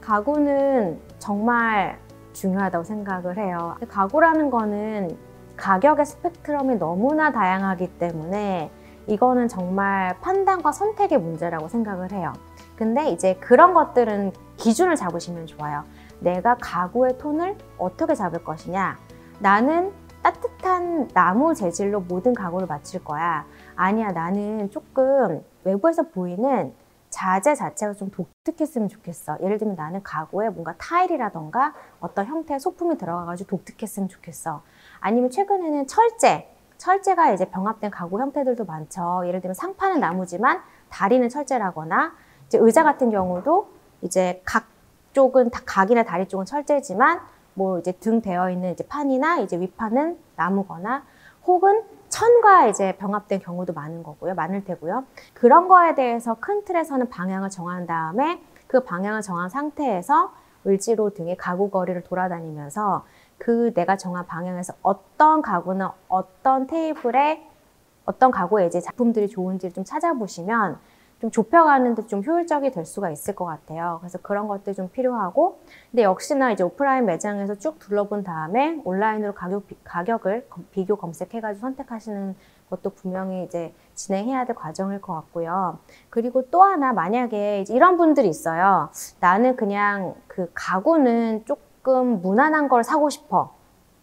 가구는 정말 중요하다고 생각을 해요. 가구라는 거는 가격의 스펙트럼이 너무나 다양하기 때문에 이거는 정말 판단과 선택의 문제라고 생각을 해요. 근데 이제 그런 것들은 기준을 잡으시면 좋아요. 내가 가구의 톤을 어떻게 잡을 것이냐. 나는 따뜻한 나무 재질로 모든 가구를 맞출 거야. 아니야, 나는 조금 외부에서 보이는 자재 자체가 좀 독특했으면 좋겠어. 예를 들면 나는 가구에 뭔가 타일이라던가 어떤 형태의 소품이 들어가가지고 독특했으면 좋겠어. 아니면 최근에는 철제가 이제 병합된 가구 형태들도 많죠. 예를 들면 상판은 나무지만 다리는 철제라거나, 이제 의자 같은 경우도 이제 각 쪽은 각이나 다리 쪽은 철제지만 뭐 이제 등 되어 있는 이제 판이나 이제 윗판은 나무거나, 혹은 천과 이제 병합된 경우도 많을 테고요. 그런 거에 대해서 큰 틀에서는 방향을 정한 다음에 그 방향을 정한 상태에서 을지로 등의 가구 거리를 돌아다니면서 그 내가 정한 방향에서 어떤 가구나 어떤 테이블에 어떤 가구의 이제 작품들이 좋은지를 좀 찾아보시면 좀 좁혀가는 데 좀 효율적이 될 수가 있을 것 같아요. 그래서 그런 것들 좀 필요하고, 근데 역시나 이제 오프라인 매장에서 쭉 둘러본 다음에 온라인으로 가격을 비교 검색해가지고 선택하시는 것도 분명히 이제 진행해야 될 과정일 것 같고요. 그리고 또 하나, 만약에 이제 이런 분들이 있어요. 나는 그냥 그 가구는 조금 무난한 걸 사고 싶어.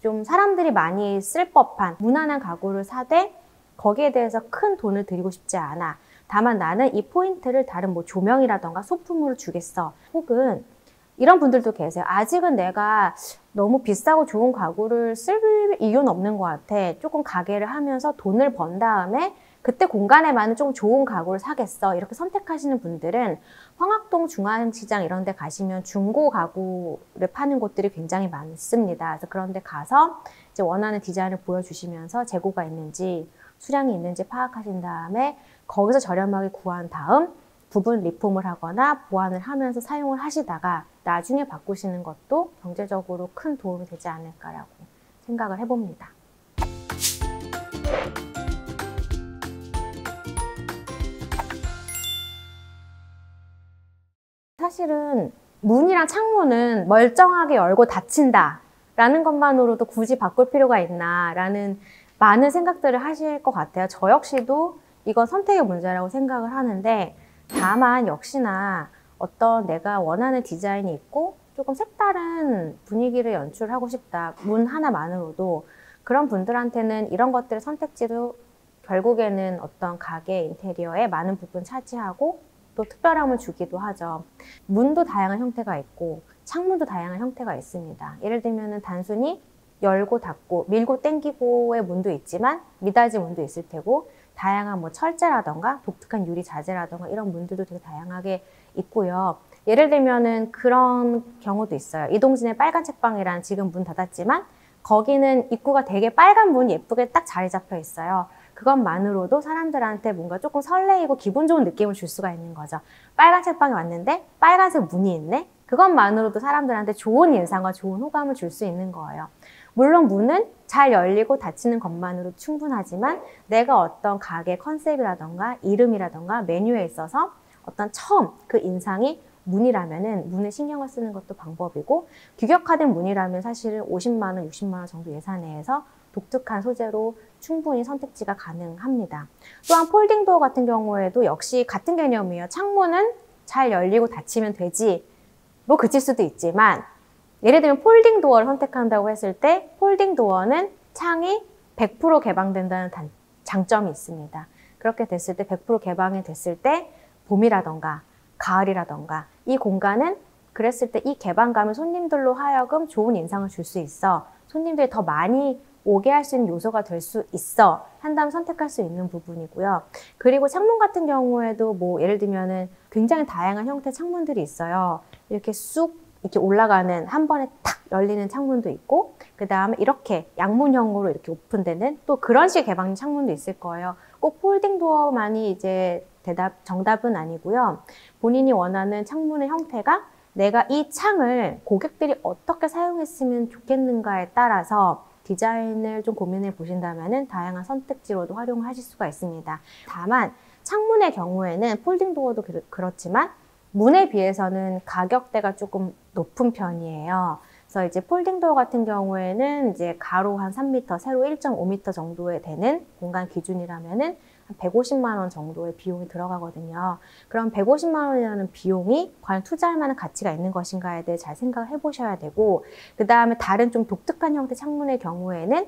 좀 사람들이 많이 쓸 법한 무난한 가구를 사되 거기에 대해서 큰 돈을 들이고 싶지 않아. 다만 나는 이 포인트를 다른 뭐 조명이라던가 소품으로 주겠어. 혹은 이런 분들도 계세요. 아직은 내가 너무 비싸고 좋은 가구를 쓸 이유는 없는 것 같아. 조금 가게를 하면서 돈을 번 다음에 그때 공간에 맞는 조금 좋은 가구를 사겠어. 이렇게 선택하시는 분들은 황학동 중앙시장 이런 데 가시면 중고 가구를 파는 곳들이 굉장히 많습니다. 그래서 그런 데 가서 이제 원하는 디자인을 보여주시면서 재고가 있는지 수량이 있는지 파악하신 다음에 거기서 저렴하게 구한 다음 부분 리폼을 하거나 보완을 하면서 사용을 하시다가 나중에 바꾸시는 것도 경제적으로 큰 도움이 되지 않을까라고 생각을 해봅니다. 사실은 문이랑 창문은 멀쩡하게 열고 닫힌다 라는 것만으로도 굳이 바꿀 필요가 있나 라는 많은 생각들을 하실 것 같아요. 저 역시도 이건 선택의 문제라고 생각을 하는데, 다만 역시나 어떤 내가 원하는 디자인이 있고 조금 색다른 분위기를 연출하고 싶다. 문 하나만으로도 그런 분들한테는 이런 것들의 선택지도 결국에는 어떤 가게 인테리어의 많은 부분 차지하고 또 특별함을 주기도 하죠. 문도 다양한 형태가 있고 창문도 다양한 형태가 있습니다. 예를 들면 단순히 열고 닫고 밀고 당기고의 문도 있지만 미닫이 문도 있을 테고, 다양한 뭐 철제라던가 독특한 유리 자재라던가 이런 문들도 되게 다양하게 있고요. 예를 들면은 그런 경우도 있어요. 이동진의 빨간 책방이라는, 지금 문 닫았지만 거기는 입구가 되게 빨간 문이 예쁘게 딱 자리 잡혀 있어요. 그것만으로도 사람들한테 뭔가 조금 설레이고 기분 좋은 느낌을 줄 수가 있는 거죠. 빨간 책방에 왔는데 빨간색 문이 있네? 그것만으로도 사람들한테 좋은 인상과 좋은 호감을 줄 수 있는 거예요. 물론 문은 잘 열리고 닫히는 것만으로 충분하지만 내가 어떤 가게 컨셉이라던가 이름이라던가 메뉴에 있어서 어떤 처음 그 인상이 문이라면은 문에 신경을 쓰는 것도 방법이고, 규격화된 문이라면 사실은 50만 원, 60만 원 정도 예산 내에서 독특한 소재로 충분히 선택지가 가능합니다. 또한 폴딩 도어 같은 경우에도 역시 같은 개념이에요. 창문은 잘 열리고 닫히면 되지 뭐 그칠 수도 있지만, 예를 들면 폴딩 도어를 선택한다고 했을 때 폴딩 도어는 창이 100% 개방된다는 장점이 있습니다. 그렇게 됐을 때 100% 개방이 됐을 때 봄이라던가 가을이라던가 이 공간은 그랬을 때 이 개방감을 손님들로 하여금 좋은 인상을 줄 수 있어. 손님들이 더 많이 오게 할 수 있는 요소가 될 수 있어. 한다면 선택할 수 있는 부분이고요. 그리고 창문 같은 경우에도 뭐 예를 들면은 굉장히 다양한 형태의 창문들이 있어요. 이렇게 쑥 이렇게 올라가는 한 번에 탁 열리는 창문도 있고, 그 다음에 이렇게 양문형으로 이렇게 오픈되는 또 그런 식의 개방 창문도 있을 거예요. 꼭 폴딩 도어만이 이제 정답은 아니고요. 본인이 원하는 창문의 형태가 내가 이 창을 고객들이 어떻게 사용했으면 좋겠는가에 따라서 디자인을 좀 고민해 보신다면 다양한 선택지로도 활용하실 수가 있습니다. 다만 창문의 경우에는 폴딩 도어도 그렇지만 문에 비해서는 가격대가 조금 높은 편이에요. 그래서 이제 폴딩도어 같은 경우에는 이제 가로 한 3m, 세로 1.5m 정도에 되는 공간 기준이라면은 한 150만 원 정도의 비용이 들어가거든요. 그럼 150만 원이라는 비용이 과연 투자할 만한 가치가 있는 것인가에 대해 잘 생각을 해보셔야 되고, 그 다음에 다른 좀 독특한 형태 창문의 경우에는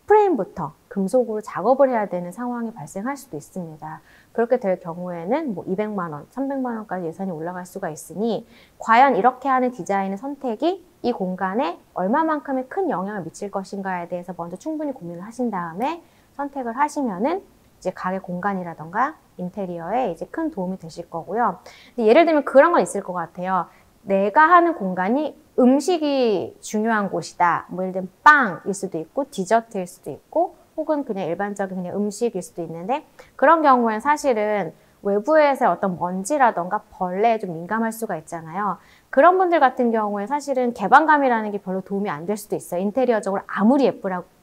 프레임부터 금속으로 작업을 해야 되는 상황이 발생할 수도 있습니다. 그렇게 될 경우에는 뭐 200만 원, 300만 원까지 예산이 올라갈 수가 있으니 과연 이렇게 하는 디자인의 선택이 이 공간에 얼마만큼의 큰 영향을 미칠 것인가에 대해서 먼저 충분히 고민을 하신 다음에 선택을 하시면은 이제 가게 공간이라던가 인테리어에 이제 큰 도움이 되실 거고요. 근데 예를 들면 그런 건 있을 것 같아요. 내가 하는 공간이 음식이 중요한 곳이다. 뭐 예를 들면 빵일 수도 있고 디저트일 수도 있고 혹은 그냥 일반적인 그냥 음식일 수도 있는데, 그런 경우에는 사실은 외부에서 어떤 먼지라던가 벌레에 좀 민감할 수가 있잖아요. 그런 분들 같은 경우에 사실은 개방감이라는 게 별로 도움이 안 될 수도 있어요. 인테리어적으로 아무리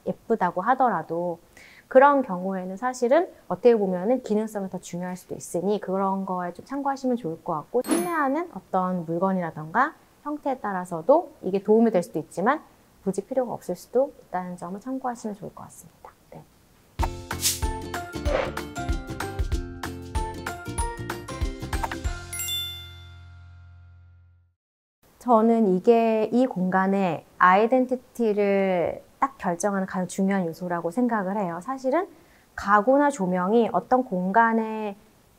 예쁘다고 하더라도. 그런 경우에는 사실은 어떻게 보면은 기능성이 더 중요할 수도 있으니 그런 거에 좀 참고하시면 좋을 것 같고, 판매하는 어떤 물건이라던가 형태에 따라서도 이게 도움이 될 수도 있지만 굳이 필요가 없을 수도 있다는 점을 참고하시면 좋을 것 같습니다. 네. 저는 이게 이 공간의 아이덴티티를 딱 결정하는 가장 중요한 요소라고 생각을 해요. 사실은 가구나 조명이 어떤 공간의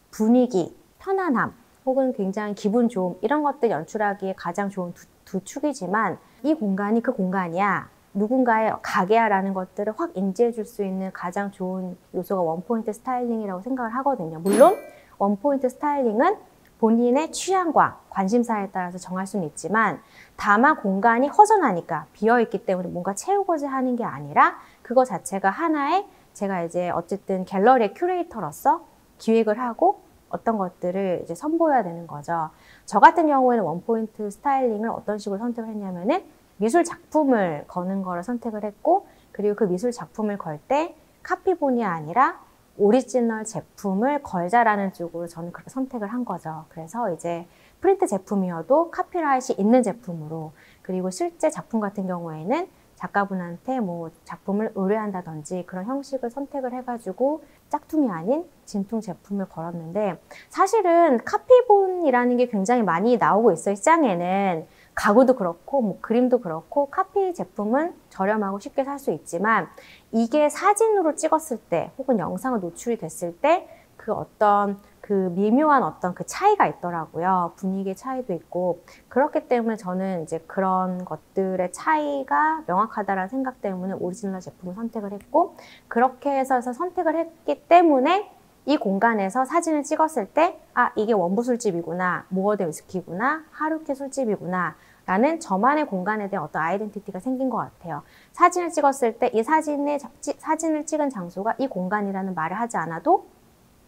분위기, 편안함, 혹은 굉장히 기분 좋음, 이런 것들 연출하기에 가장 좋은 두 축이지만 이 공간이 그 공간이야, 누군가의 가게야 라는 것들을 확 인지해 줄 수 있는 가장 좋은 요소가 원포인트 스타일링이라고 생각을 하거든요. 물론 원포인트 스타일링은 본인의 취향과 관심사에 따라서 정할 수는 있지만, 다만 공간이 허전하니까 비어있기 때문에 뭔가 채우고자 하는 게 아니라 그거 자체가 하나의, 제가 이제 어쨌든 갤러리의 큐레이터로서 기획을 하고 어떤 것들을 이제 선보여야 되는 거죠. 저 같은 경우에는 원포인트 스타일링을 어떤 식으로 선택을 했냐면은 미술 작품을 거는 거를 선택을 했고, 그리고 그 미술 작품을 걸 때 카피본이 아니라 오리지널 제품을 걸자라는 쪽으로 저는 그렇게 선택을 한 거죠. 그래서 이제 프린트 제품이어도 카피라이트이 있는 제품으로, 그리고 실제 작품 같은 경우에는 작가분한테 뭐 작품을 의뢰한다든지 그런 형식을 선택을 해가지고 짝퉁이 아닌 진품 제품을 걸었는데, 사실은 카피본이라는 게 굉장히 많이 나오고 있어요. 시장에는 가구도 그렇고 뭐 그림도 그렇고 카피 제품은 저렴하고 쉽게 살 수 있지만, 이게 사진으로 찍었을 때 혹은 영상을 노출이 됐을 때 그 어떤 그 미묘한 어떤 그 차이가 있더라고요. 분위기의 차이도 있고. 그렇기 때문에 저는 이제 그런 것들의 차이가 명확하다라는 생각 때문에 오리지널 제품을 선택을 했고, 그렇게 해서 선택을 했기 때문에 이 공간에서 사진을 찍었을 때 아, 이게 원부 술집이구나, 모어드 위스키구나, 하루키 술집이구나 라는 저만의 공간에 대한 어떤 아이덴티티가 생긴 것 같아요. 사진을 찍었을 때 이 사진을 찍은 장소가 이 공간이라는 말을 하지 않아도,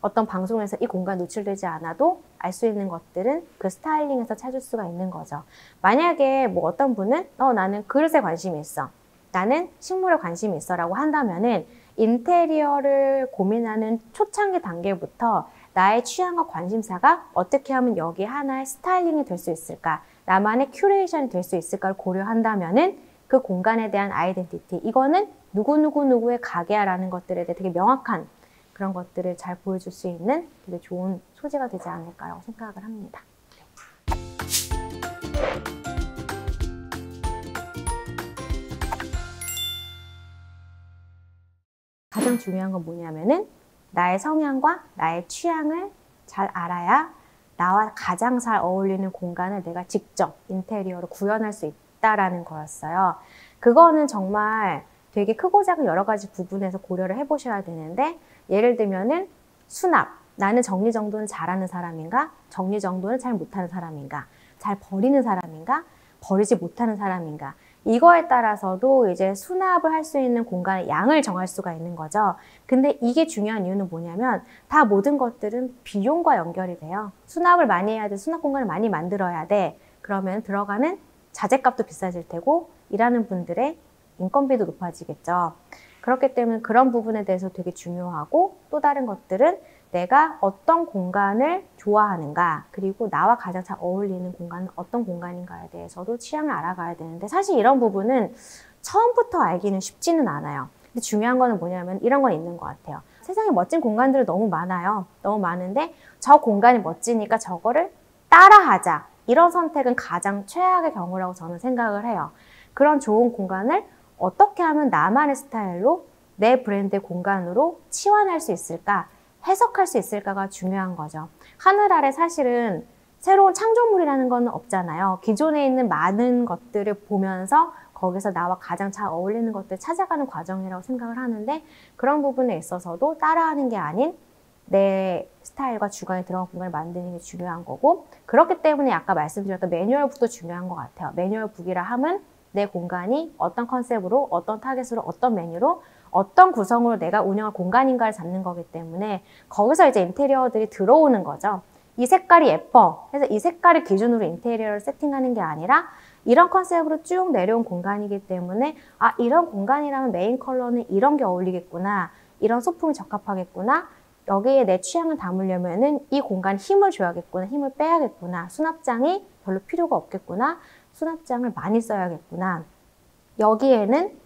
어떤 방송에서 이 공간 노출되지 않아도 알 수 있는 것들은 그 스타일링에서 찾을 수가 있는 거죠. 만약에 뭐 어떤 분은 나는 그릇에 관심이 있어, 나는 식물에 관심이 있어 라고 한다면은 인테리어를 고민하는 초창기 단계부터 나의 취향과 관심사가 어떻게 하면 여기 하나의 스타일링이 될 수 있을까, 나만의 큐레이션이 될 수 있을까를 고려한다면은 그 공간에 대한 아이덴티티, 이거는 누구누구누구의 가게야 라는 것들에 대해 되게 명확한 그런 것들을 잘 보여줄 수 있는 되게 좋은 소재가 되지 않을까라고 생각을 합니다. 가장 중요한 건 뭐냐면은 나의 성향과 나의 취향을 잘 알아야 나와 가장 잘 어울리는 공간을 내가 직접 인테리어로 구현할 수 있다라는 거였어요. 그거는 정말 되게 크고 작은 여러 가지 부분에서 고려를 해보셔야 되는데, 예를 들면은 수납, 나는 정리정돈을 잘하는 사람인가, 정리정돈을 잘 못하는 사람인가, 잘 버리는 사람인가, 버리지 못하는 사람인가, 이거에 따라서도 이제 수납을 할 수 있는 공간의 양을 정할 수가 있는 거죠. 근데 이게 중요한 이유는 뭐냐면 다 모든 것들은 비용과 연결이 돼요. 수납을 많이 해야 돼, 수납 공간을 많이 만들어야 돼. 그러면 들어가는 자재값도 비싸질 테고 일하는 분들의 인건비도 높아지겠죠. 그렇기 때문에 그런 부분에 대해서 되게 중요하고, 또 다른 것들은 내가 어떤 공간을 좋아하는가, 그리고 나와 가장 잘 어울리는 공간은 어떤 공간인가에 대해서도 취향을 알아가야 되는데, 사실 이런 부분은 처음부터 알기는 쉽지는 않아요. 근데 중요한 거는 뭐냐면 이런 건 있는 것 같아요. 세상에 멋진 공간들이 너무 많아요. 너무 많은데 저 공간이 멋지니까 저거를 따라하자. 이런 선택은 가장 최악의 경우라고 저는 생각을 해요. 그런 좋은 공간을 어떻게 하면 나만의 스타일로 내 브랜드의 공간으로 치환할 수 있을까? 해석할 수 있을까가 중요한 거죠. 하늘 아래 사실은 새로운 창조물이라는 건 없잖아요. 기존에 있는 많은 것들을 보면서 거기서 나와 가장 잘 어울리는 것들을 찾아가는 과정이라고 생각을 하는데, 그런 부분에 있어서도 따라하는 게 아닌 내 스타일과 주관이 들어간 공간을 만드는 게 중요한 거고, 그렇기 때문에 아까 말씀드렸던 매뉴얼북도 중요한 것 같아요. 매뉴얼북이라 함은 내 공간이 어떤 컨셉으로, 어떤 타겟으로, 어떤 메뉴로, 어떤 구성으로 내가 운영할 공간인가를 잡는 거기 때문에 거기서 이제 인테리어들이 들어오는 거죠. 이 색깔이 예뻐. 그래서 이 색깔을 기준으로 인테리어를 세팅하는 게 아니라 이런 컨셉으로 쭉 내려온 공간이기 때문에 아, 이런 공간이라면 메인 컬러는 이런 게 어울리겠구나. 이런 소품이 적합하겠구나. 여기에 내 취향을 담으려면은 이 공간에 힘을 줘야겠구나. 힘을 빼야겠구나. 수납장이 별로 필요가 없겠구나. 수납장을 많이 써야겠구나. 여기에는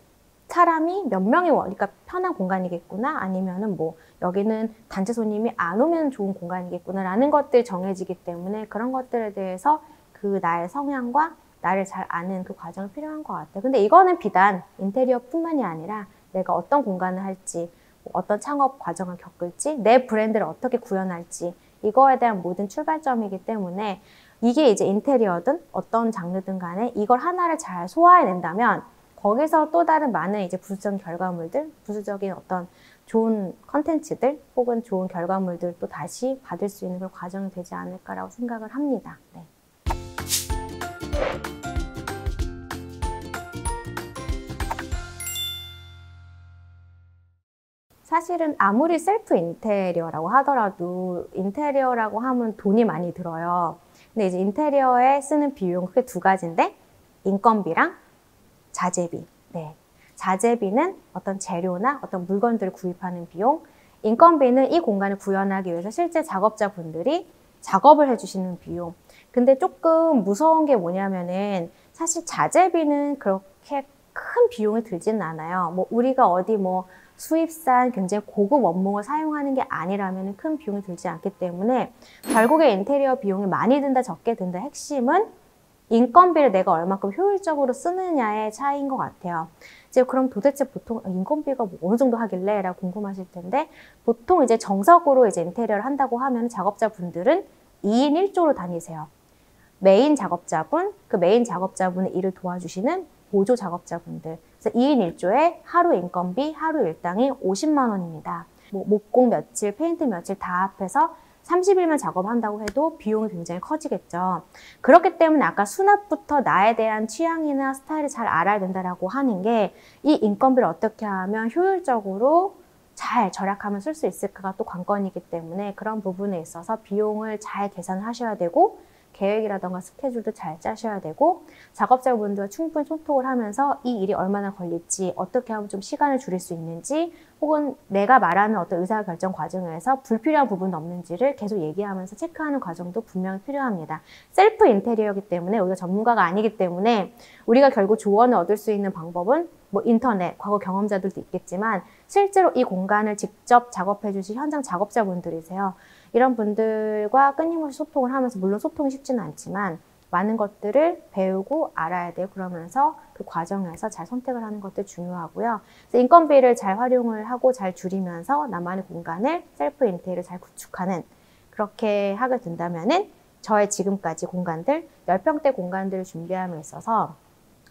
사람이 몇 명이 오니까 편한 공간이겠구나. 아니면은 뭐 여기는 단체 손님이 안 오면 좋은 공간이겠구나 라는 것들이 정해지기 때문에 그런 것들에 대해서 그 나의 성향과 나를 잘 아는 그 과정이 필요한 것 같아요. 근데 이거는 비단 인테리어뿐만이 아니라 내가 어떤 공간을 할지, 어떤 창업 과정을 겪을지, 내 브랜드를 어떻게 구현할지, 이거에 대한 모든 출발점이기 때문에 이게 이제 인테리어든 어떤 장르든 간에 이걸 하나를 잘 소화해낸다면 거기서 또 다른 많은 이제 부수적인 결과물들, 부수적인 어떤 좋은 컨텐츠들 혹은 좋은 결과물들 또 다시 받을 수 있는 그런 과정이 되지 않을까라고 생각을 합니다. 네. 사실은 아무리 셀프 인테리어라고 하더라도 인테리어라고 하면 돈이 많이 들어요. 근데 이제 인테리어에 쓰는 비용은 크게 두 가지인데 인건비랑 자재비. 네. 자재비는 어떤 재료나 어떤 물건들을 구입하는 비용, 인건비는 이 공간을 구현하기 위해서 실제 작업자분들이 작업을 해주시는 비용. 근데 조금 무서운 게 뭐냐면은 사실 자재비는 그렇게 큰 비용이 들지는 않아요. 뭐 우리가 어디 뭐 수입산 굉장히 고급 원목을 사용하는 게 아니라면 큰 비용이 들지 않기 때문에 결국에 인테리어 비용이 많이 든다 적게 든다 핵심은 인건비를 내가 얼마큼 효율적으로 쓰느냐의 차이인 것 같아요. 이제 그럼 도대체 보통 인건비가 뭐 어느 정도 하길래? 라고 궁금하실 텐데 보통 이제 정석으로 이제 인테리어를 한다고 하면 작업자분들은 2인 1조로 다니세요. 메인 작업자분, 그 메인 작업자분의 일을 도와주시는 보조 작업자분들. 그래서 2인 1조에 하루 인건비, 하루 일당이 50만 원입니다. 뭐 목공 며칠, 페인트 며칠 다 합해서 30일만 작업한다고 해도 비용이 굉장히 커지겠죠. 그렇기 때문에 아까 수납부터 나에 대한 취향이나 스타일을 잘 알아야 된다라고 하는 게 이 인건비를 어떻게 하면 효율적으로 잘 절약하면 쓸 수 있을까가 또 관건이기 때문에 그런 부분에 있어서 비용을 잘 계산하셔야 되고 계획이라던가 스케줄도 잘 짜셔야 되고 작업자분들과 충분히 소통을 하면서 이 일이 얼마나 걸릴지 어떻게 하면 좀 시간을 줄일 수 있는지 혹은 내가 말하는 어떤 의사결정 과정에서 불필요한 부분이 없는지를 계속 얘기하면서 체크하는 과정도 분명히 필요합니다. 셀프 인테리어이기 때문에 우리가 전문가가 아니기 때문에 우리가 결국 조언을 얻을 수 있는 방법은 뭐 인터넷, 과거 경험자들도 있겠지만 실제로 이 공간을 직접 작업해 주신 현장 작업자분들이세요. 이런 분들과 끊임없이 소통을 하면서 물론 소통이 쉽지는 않지만 많은 것들을 배우고 알아야 돼요. 그러면서 그 과정에서 잘 선택을 하는 것도 중요하고요. 그래서 인건비를 잘 활용을 하고 잘 줄이면서 나만의 공간을 셀프 인테리어를 잘 구축하는 그렇게 하게 된다면은 저의 지금까지 공간들, 10평대 공간들을 준비함에 있어서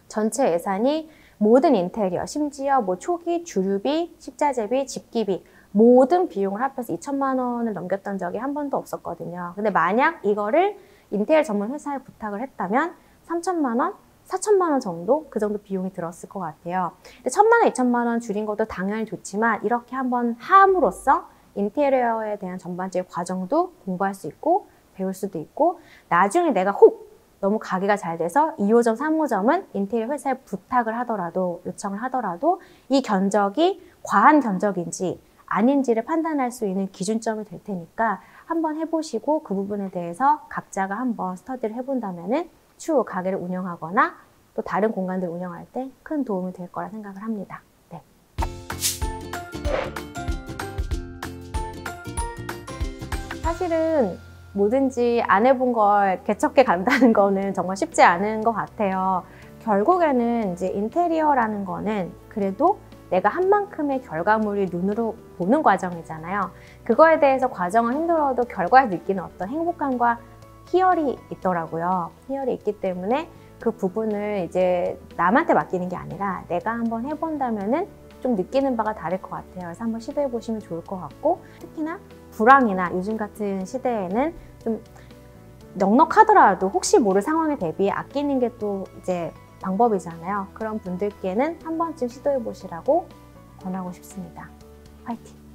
전체 예산이 모든 인테리어, 심지어 뭐 초기, 주류비, 식자재비, 집기비 모든 비용을 합해서 2천만 원을 넘겼던 적이 한 번도 없었거든요. 근데 만약 이거를 인테리어 전문 회사에 부탁을 했다면 3천만 원, 4천만 원 정도 그 정도 비용이 들었을 것 같아요. 근데 1천만 원, 2천만 원 줄인 것도 당연히 좋지만 이렇게 한번 함으로써 인테리어에 대한 전반적인 과정도 공부할 수 있고 배울 수도 있고 나중에 내가 혹 너무 가게가 잘 돼서 2호점, 3호점은 인테리어 회사에 부탁을 하더라도 요청을 하더라도 이 견적이 과한 견적인지 아닌지를 판단할 수 있는 기준점이 될 테니까 한번 해보시고 그 부분에 대해서 각자가 한번 스터디를 해본다면은 추후 가게를 운영하거나 또 다른 공간들을 운영할 때 큰 도움이 될 거라 생각을 합니다. 네. 사실은 뭐든지 안 해본 걸 개척해 간다는 거는 정말 쉽지 않은 것 같아요. 결국에는 이제 인테리어라는 거는 그래도 내가 한 만큼의 결과물이 눈으로 보는 과정이잖아요. 그거에 대해서 과정은 힘들어도 결과에 느끼는 어떤 행복감과 희열이 있더라고요. 희열이 있기 때문에 그 부분을 이제 남한테 맡기는 게 아니라 내가 한번 해본다면은 좀 느끼는 바가 다를 것 같아요. 그래서 한번 시도해 보시면 좋을 것 같고, 특히나 불황이나 요즘 같은 시대에는 좀 넉넉하더라도 혹시 모를 상황에 대비해 아끼는 게 또 이제 방법이잖아요. 그런 분들께는 한 번쯤 시도해 보시라고 권하고 싶습니다. 화이팅!